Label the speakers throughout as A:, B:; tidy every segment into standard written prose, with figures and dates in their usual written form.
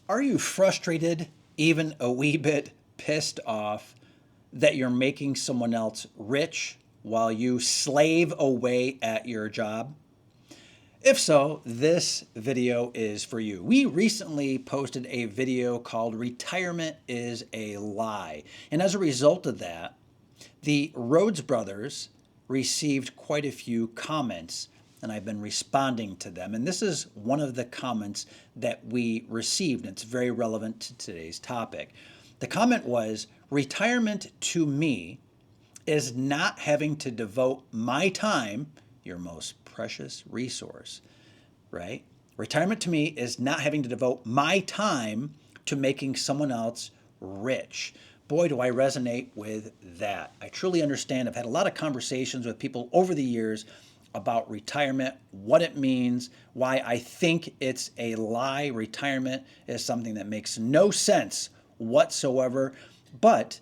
A: Are you frustrated, even a wee bit pissed off that you're making someone else rich while you slave away at your job? If so, this video is for you. We recently posted a video called Retirement is a Lie. And as a result of that, the Rhodes brothers received quite a few comments, and I've been responding to them. And this is one of the comments that we received, and it's very relevant to today's topic. The comment was, retirement to me is not having to devote my time, your most precious resource, right? Retirement to me is not having to devote my time to making someone else rich. Boy, do I resonate with that. I truly understand. I've had a lot of conversations with people over the years about retirement, what it means, why I think it's a lie. Retirement is something that makes no sense whatsoever, but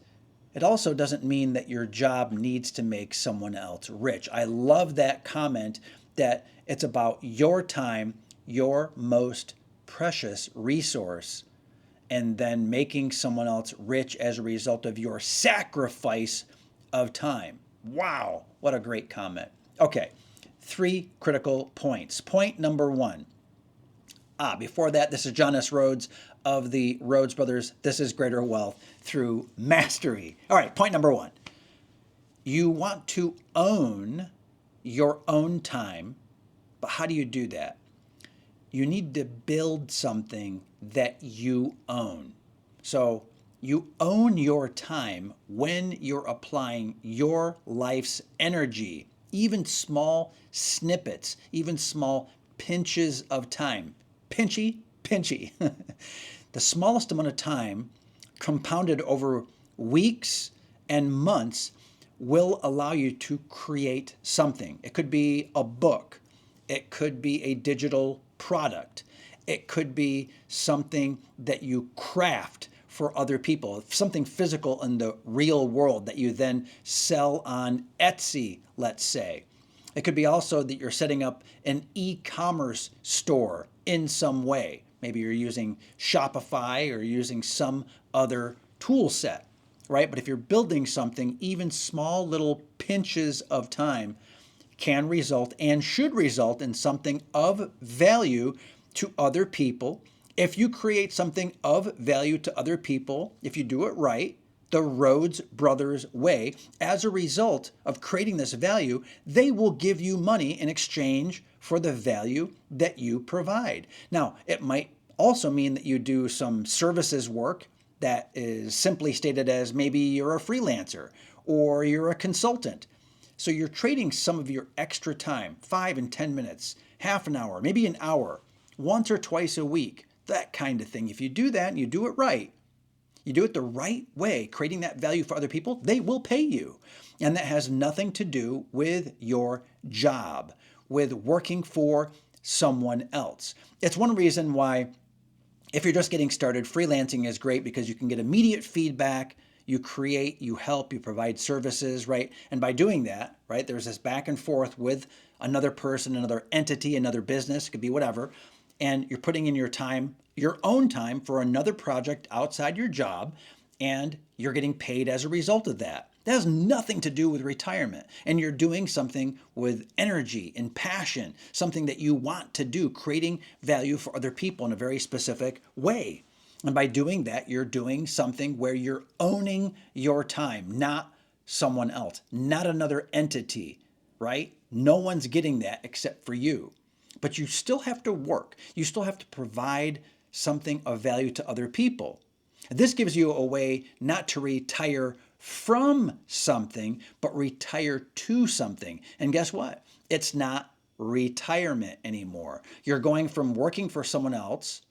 A: it also doesn't mean that your job needs to make someone else rich. I love that comment that it's about your time, your most precious resource, and then making someone else rich as a result of your sacrifice of time. Wow, what a great comment. Okay, 3 critical points. Point number 1. Before that, this is John S. Rhodes of the Rhodes Brothers. This is Greater Wealth Through Mastery. All right, point number 1. You want to own your own time, but how do you do that? You need to build something that you own. So you own your time when you're applying your life's energy, even small snippets, even small pinches of time. Pinchy, pinchy. The smallest amount of time compounded over weeks and months will allow you to create something. It could be a book. It could be a digital product. It could be something that you craft for other people, something physical in the real world that you then sell on Etsy, let's say. It could be also that you're setting up an e-commerce store in some way. Maybe you're using Shopify or using some other tool set, right? But if you're building something, even small little pinches of time can result and should result in something of value to other people. If you create something of value to other people, if you do it right, the Rhodes Brothers way, as a result of creating this value, they will give you money in exchange for the value that you provide. Now, it might also mean that you do some services work that is simply stated as maybe you're a freelancer or you're a consultant. So you're trading some of your extra time, 5 and 10 minutes, half an hour, maybe an hour, once or twice a week, that kind of thing. If you do that and you do it right, you do it the right way, creating that value for other people, they will pay you. And that has nothing to do with your job, with working for someone else. It's one reason why, if you're just getting started, freelancing is great because you can get immediate feedback. You create, you help, you provide services, right? And by doing that, right, there's this back and forth with another person, another entity, another business, it could be whatever. And you're putting in your time, your own time for another project outside your job, and you're getting paid as a result of that. That has nothing to do with retirement. And you're doing something with energy and passion, something that you want to do, creating value for other people in a very specific way. And by doing that, you're doing something where you're owning your time, not someone else, not another entity, right? No one's getting that except for you. But you still have to work. You still have to provide something of value to other people. This gives you a way not to retire from something, but retire to something. And guess what? It's not retirement anymore. You're going from working for someone else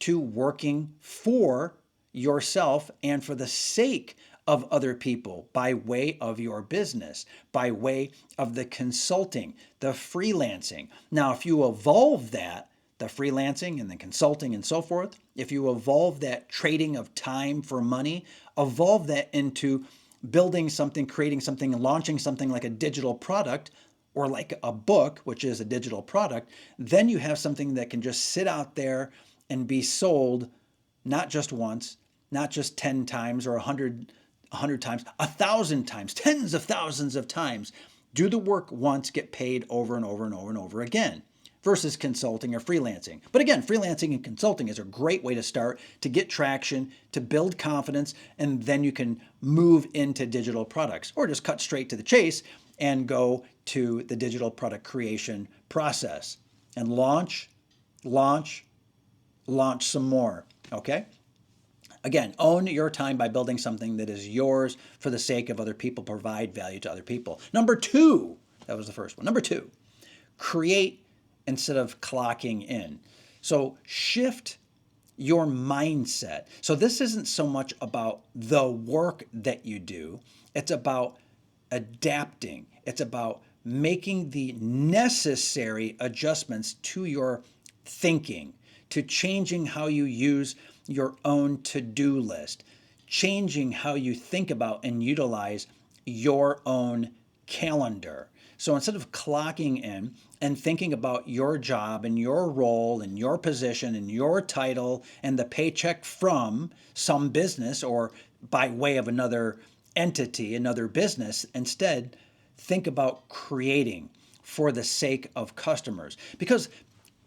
A: to working for yourself and for the sake of other people by way of your business, by way of the consulting, the freelancing. Now, if you evolve that, the freelancing and the consulting and so forth, if you evolve that trading of time for money, evolve that into building something, creating something, launching something like a digital product or like a book, which is a digital product, then you have something that can just sit out there and be sold not just once, not just 10 times or 100 times, 1,000 times, tens of thousands of times. Do the work once, get paid over and over and over and over again, versus consulting or freelancing. But again, freelancing and consulting is a great way to start, to get traction, to build confidence, and then you can move into digital products, or just cut straight to the chase and go to the digital product creation process and launch, launch, launch some more. Okay? Again, own your time by building something that is yours for the sake of other people, provide value to other people. Number two, that was the first one. Number two, create instead of clocking in. So shift your mindset. So this isn't so much about the work that you do, it's about adapting. It's about making the necessary adjustments to your thinking, to changing how you use your own to-do list, changing how you think about and utilize your own calendar. So instead of clocking in and thinking about your job and your role and your position and your title and the paycheck from some business or by way of another entity, another business, instead think about creating for the sake of customers. Because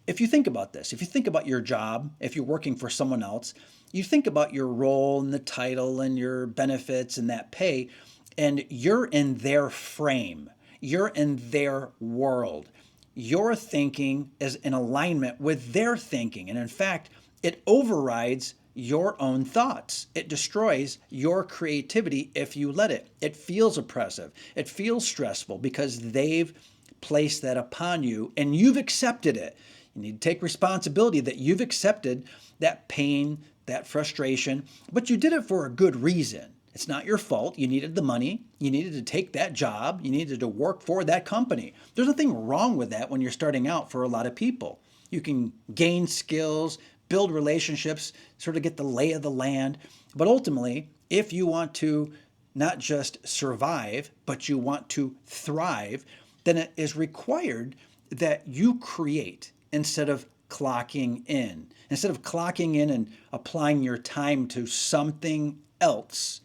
A: if you think about this, if you think about your job, if you're working for someone else, you think about your role and the title and your benefits and that pay, and you're in their frame. You're in their world. Your thinking is in alignment with their thinking. And in fact, it overrides your own thoughts. It destroys your creativity if you let it. It feels oppressive. It feels stressful because they've placed that upon you and you've accepted it. You need to take responsibility that you've accepted that pain, that frustration, but you did it for a good reason. It's not your fault. You needed the money. You needed to take that job. You needed to work for that company. There's nothing wrong with that when you're starting out for a lot of people. You can gain skills, build relationships, sort of get the lay of the land. But ultimately, if you want to not just survive, but you want to thrive, then it is required that you create instead of clocking in. Instead of clocking in and applying your time to something else,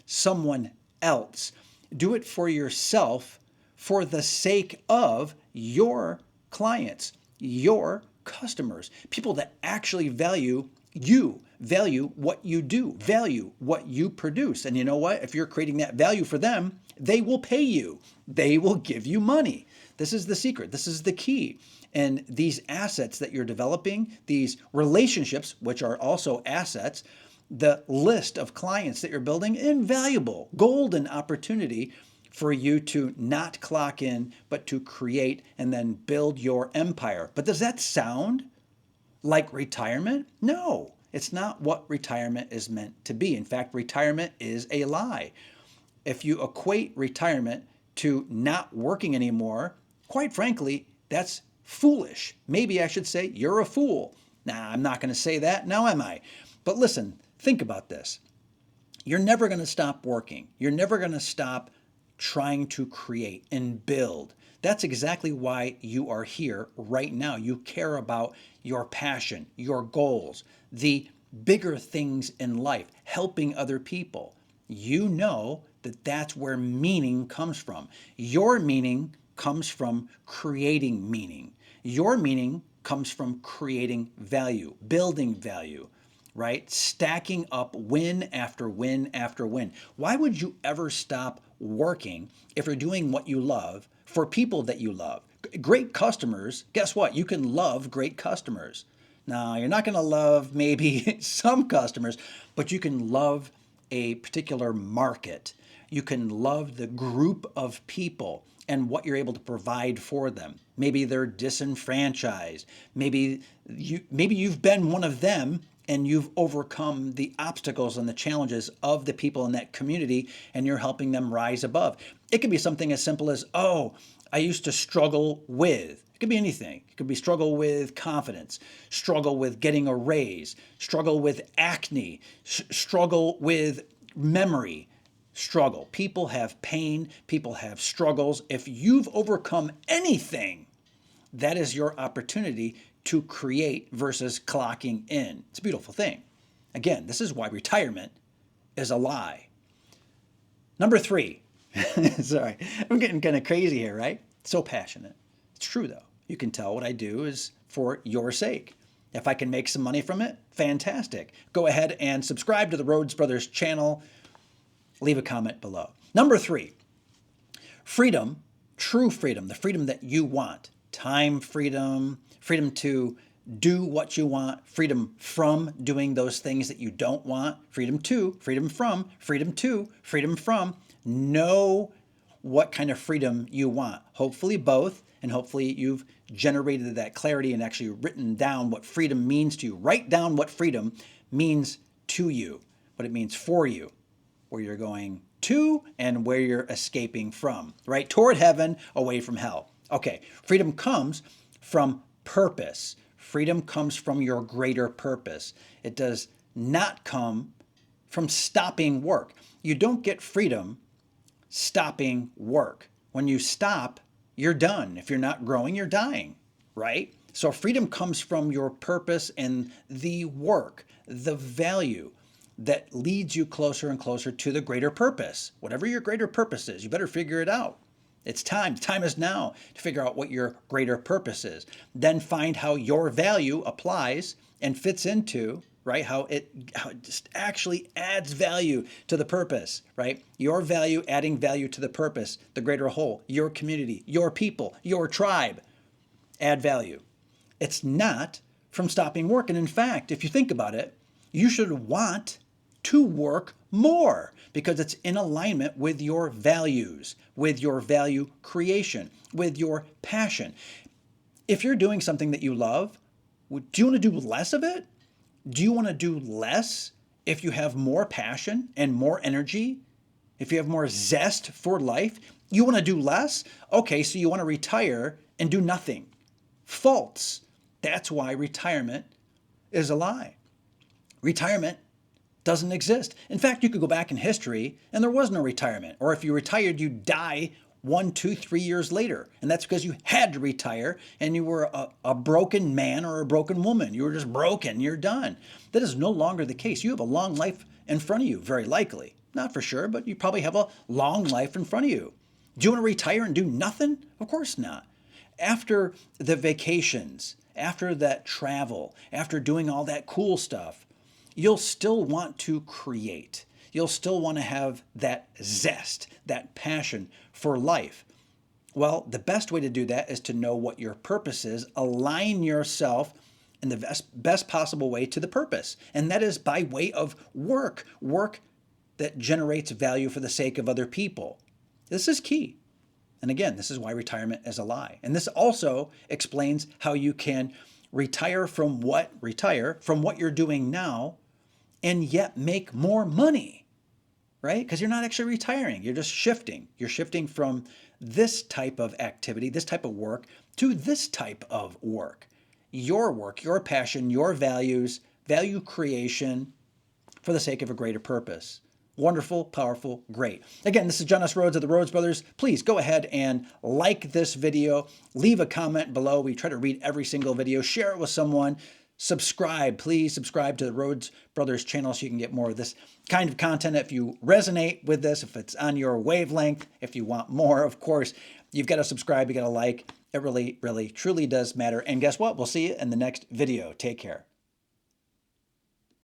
A: someone else, do it for yourself for the sake of your clients, your customers, people that actually value you, value what you do, value what you produce. And you know what? If you're creating that value for them, they will pay you. They will give you money. This is the secret. This is the key. And these assets that you're developing, these relationships, which are also assets, the list of clients that you're building, invaluable, golden opportunity for you to not clock in, but to create and then build your empire. But does that sound like retirement? No, it's not what retirement is meant to be. In fact, retirement is a lie. If you equate retirement to not working anymore, quite frankly, that's foolish. Maybe I should say you're a fool. Nah, I'm not going to say that. Now am I? But listen, think about this. You're never going to stop working. You're never going to stop trying to create and build. That's exactly why you are here right now. You care about your passion, your goals, the bigger things in life, helping other people. You know that that's where meaning comes from. Your meaning comes from creating meaning. Your meaning comes from creating value, building value, right? Stacking up win after win after win. Why would you ever stop working if you're doing what you love for people that you love? Great customers, guess what? You can love great customers. Now, you're not going to love maybe some customers, but you can love a particular market. You can love the group of people and what you're able to provide for them. Maybe they're disenfranchised. Maybe you've been one of them and you've overcome the obstacles and the challenges of the people in that community and you're helping them rise above. It could be something as simple as, oh, I used to struggle with. It could be anything. It could be struggle with confidence, struggle with getting a raise, struggle with acne, struggle with memory. Struggle. People have pain. People have struggles. If you've overcome anything, that is your opportunity to create versus clocking in. It's a beautiful thing. Again, this is why retirement is a lie. Number 3. Sorry, I'm getting kind of crazy here, right? So passionate. It's true though. You can tell what I do is for your sake. If I can make some money from it, fantastic. Go ahead and subscribe to the Rhodes Brothers channel. Leave a comment below. Number 3, freedom, true freedom, the freedom that you want. Time freedom, freedom to do what you want, freedom from doing those things that you don't want, freedom to, freedom from, freedom to, freedom from. Know what kind of freedom you want. Hopefully both, and hopefully you've generated that clarity and actually written down what freedom means to you. Write down what freedom means to you, what it means for you, where you're going to and where you're escaping from, right? Toward heaven, away from hell. Okay, freedom comes from purpose. Freedom comes from your greater purpose. It does not come from stopping work. You don't get freedom stopping work. When you stop, you're done. If you're not growing, you're dying, right? So freedom comes from your purpose and the work, the value that leads you closer and closer to the greater purpose. Whatever your greater purpose is, you better figure it out. It's time. Time is now to figure out what your greater purpose is. Then find how your value applies and fits into, right? How it just actually adds value to the purpose, right? Your value adding value to the purpose, the greater whole, your community, your people, your tribe. Add value. It's not from stopping work. And in fact, if you think about it, you should want to work more because it's in alignment with your values, with your value creation, with your passion. If you're doing something that you love, do you want to do less of it? Do you want to do less if you have more passion and more energy? If you have more zest for life, you want to do less? Okay, so you want to retire and do nothing. False. That's why retirement is a lie. Retirement doesn't exist. In fact, you could go back in history and there was no retirement. Or if you retired, you die 1, 2, 3 years later. And that's because you had to retire and you were a broken man or a broken woman. You were just broken. You're done. That is no longer the case. You have a long life in front of you, very likely. Not for sure, but you probably have a long life in front of you. Do you want to retire and do nothing? Of course not. After the vacations, after that travel, after doing all that cool stuff, you'll still want to create. You'll still want to have that zest, that passion for life. Well, the best way to do that is to know what your purpose is, align yourself in the best possible way to the purpose. And that is by way of work, work that generates value for the sake of other people. This is key. And again, this is why retirement is a lie. And this also explains how you can retire from what you're doing now and yet make more money, right? Because you're not actually retiring. You're just shifting. You're shifting from this type of activity, this type of work, to this type of work. Your work, your passion, your values, value creation for the sake of a greater purpose. Wonderful, powerful, great. Again, this is John S. Rhodes of the Rhodes Brothers. Please go ahead and like this video. Leave a comment below. We try to read every single video. Share it with someone. Subscribe. Please subscribe to the Rhodes Brothers channel so you can get more of this kind of content. If you resonate with this, if it's on your wavelength, if you want more, of course, you've got to subscribe. You got to like. It really, really, truly does matter. And guess what? We'll see you in the next video. Take care.